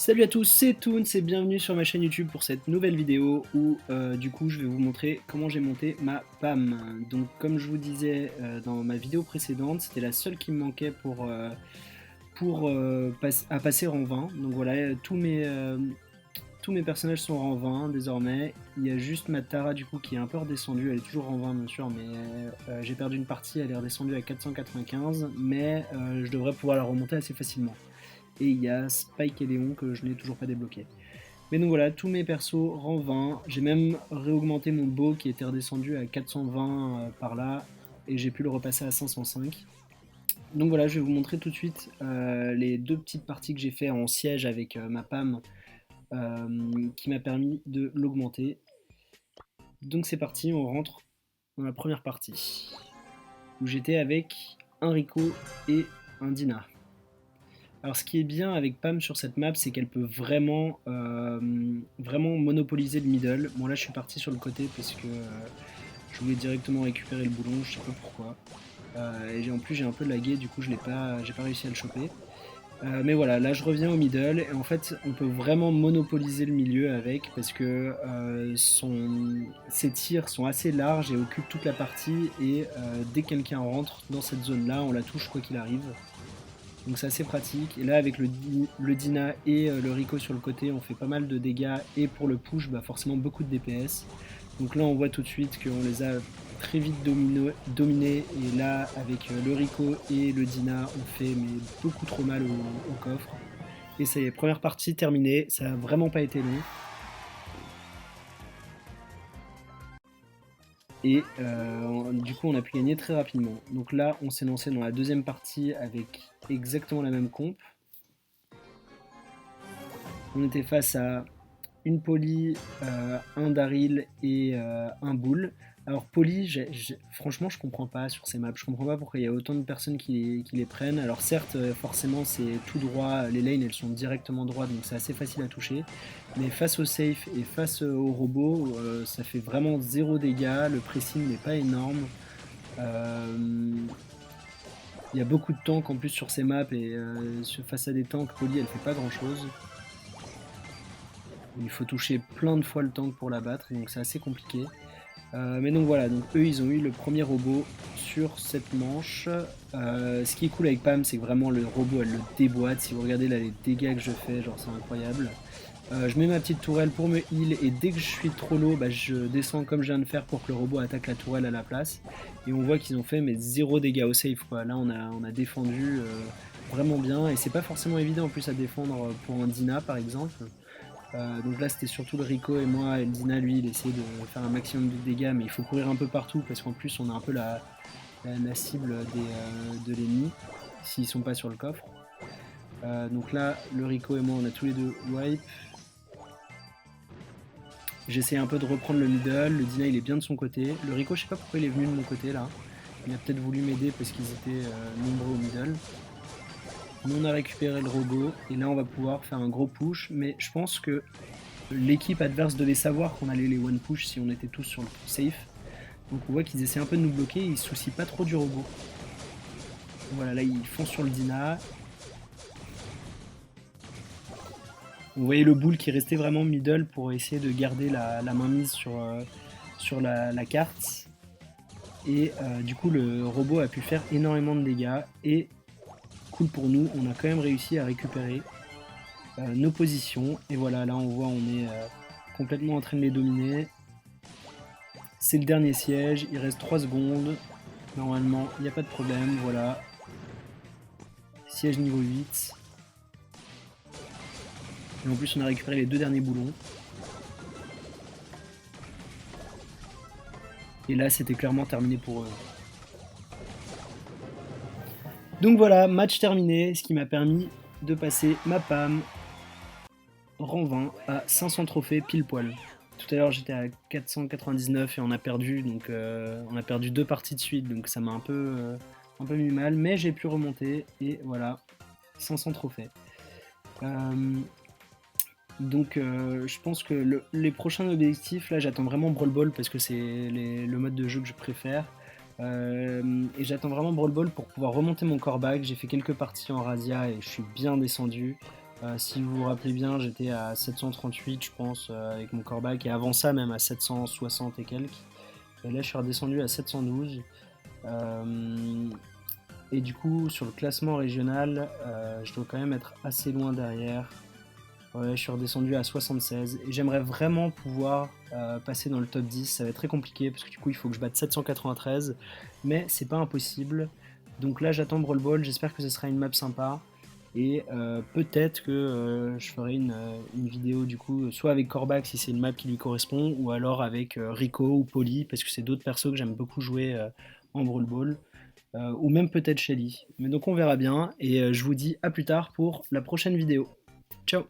Salut à tous, c'est Toons et bienvenue sur ma chaîne YouTube pour cette nouvelle vidéo où du coup je vais vous montrer comment j'ai monté ma PAM. Donc comme je vous disais dans ma vidéo précédente, c'était la seule qui me manquait à passer rang 20. Donc voilà, tous mes personnages sont rang 20 désormais. Il y a juste ma Tara du coup qui est un peu redescendue, elle est toujours rang 20 bien sûr, mais j'ai perdu une partie, elle est redescendue à 495, mais je devrais pouvoir la remonter assez facilement. Et il y a Spike et Léon que je n'ai toujours pas débloqué. Mais donc voilà, tous mes persos rang 20. J'ai même réaugmenté mon beau qui était redescendu à 420 par là. Et j'ai pu le repasser à 505. Donc voilà, je vais vous montrer tout de suite les deux petites parties que j'ai fait en siège avec ma PAM qui m'a permis de l'augmenter. Donc c'est parti, on rentre dans la première partie où j'étais avec un Rico et un Dina. Alors ce qui est bien avec Pam sur cette map, c'est qu'elle peut vraiment monopoliser le middle. Bon là je suis parti sur le côté parce que je voulais directement récupérer le boulon, je sais pas pourquoi. Et en plus j'ai un peu lagué, du coup j'ai pas réussi à le choper. Mais voilà, là je reviens au middle et en fait on peut vraiment monopoliser le milieu avec parce que ses tirs sont assez larges et occupent toute la partie et dès que quelqu'un rentre dans cette zone là, on la touche quoi qu'il arrive. Donc c'est assez pratique. Et là avec le Dina et le Rico sur le côté, on fait pas mal de dégâts. Et pour le push, bah forcément beaucoup de DPS. Donc là on voit tout de suite qu'on les a très vite dominés. Et là avec le Rico et le Dina, on fait beaucoup trop mal au coffre. Et ça y est, première partie terminée. Ça a vraiment pas été long. Et du coup on a pu gagner très rapidement. Donc là on s'est lancé dans la deuxième partie avec exactement la même comp. On était face à une Polly, un Daryl et un Bull. Alors Polly, franchement je comprends pas sur ces maps, je comprends pas pourquoi il y a autant de personnes qui les prennent. Alors certes forcément c'est tout droit, les lanes elles sont directement droites donc c'est assez facile à toucher. Mais face au safe et face au robot, ça fait vraiment zéro dégâts, le pressing n'est pas énorme. Il y a beaucoup de tanks en plus sur ces maps et face à des tanks, Polly elle fait pas grand chose. Il faut toucher plein de fois le tank pour la battre, donc c'est assez compliqué. Mais donc voilà, donc eux ils ont eu le premier robot sur cette manche. Ce qui est cool avec Pam, c'est que vraiment le robot elle le déboîte. Si vous regardez là les dégâts que je fais, genre c'est incroyable. Je mets ma petite tourelle pour me heal et dès que je suis trop low, bah, je descends comme je viens de faire pour que le robot attaque la tourelle à la place. Et on voit qu'ils ont fait mais zéro dégâts au safe quoi. Là on a défendu vraiment bien et c'est pas forcément évident en plus à défendre pour un Dina par exemple. Donc là c'était surtout le Rico et moi, et le Dina lui il essayait de faire un maximum de dégâts mais il faut courir un peu partout parce qu'en plus on a un peu la cible de l'ennemi s'ils sont pas sur le coffre. Donc là le Rico et moi on a tous les deux wipe. J'essaie un peu de reprendre le middle, le Dina il est bien de son côté. Le Rico je sais pas pourquoi il est venu de mon côté là. Il a peut-être voulu m'aider parce qu'ils étaient nombreux au middle. Nous on a récupéré le robot et là on va pouvoir faire un gros push, mais je pense que l'équipe adverse devait savoir qu'on allait les one push si on était tous sur le safe. Donc on voit qu'ils essaient un peu de nous bloquer et ils se soucient pas trop du robot. Voilà, là ils foncent sur le Dina. Vous voyez le bull qui restait vraiment middle pour essayer de garder la mainmise sur la carte. Et du coup le robot a pu faire énormément de dégâts et cool pour nous, on a quand même réussi à récupérer nos positions. Et voilà, là on voit on est complètement en train de les dominer. C'est le dernier siège, il reste 3 secondes. Normalement, il n'y a pas de problème, voilà. Siège niveau 8. Et en plus, on a récupéré les deux derniers boulons. Et là, c'était clairement terminé pour eux. Donc voilà, match terminé, ce qui m'a permis de passer ma PAM rang 20 à 500 trophées pile poil. Tout à l'heure j'étais à 499 et on a perdu, donc on a perdu deux parties de suite, donc ça m'a un peu mis mal, mais j'ai pu remonter et voilà, 500 trophées. Donc je pense que les prochains objectifs, là j'attends vraiment Brawl Ball parce que c'est le mode de jeu que je préfère. Et j'attends vraiment Brawl Ball pour pouvoir remonter mon core back. J'ai fait quelques parties en Razia et je suis bien descendu. Si vous vous rappelez bien, j'étais à 738, je pense, avec mon corbac, et avant ça, même à 760 et quelques. Et là, je suis redescendu à 712. Euh, et du coup, sur le classement régional, je dois quand même être assez loin derrière. Ouais, je suis redescendu à 76 et j'aimerais vraiment pouvoir passer dans le top 10. Ça va être très compliqué parce que du coup il faut que je batte 793, mais c'est pas impossible. Donc là j'attends Brawl Ball, j'espère que ce sera une map sympa et peut-être que je ferai une vidéo du coup soit avec Corbac si c'est une map qui lui correspond ou alors avec Rico ou Polly parce que c'est d'autres persos que j'aime beaucoup jouer en Brawl Ball. Ou même peut-être Shelly. Mais donc on verra bien et je vous dis à plus tard pour la prochaine vidéo. Ciao.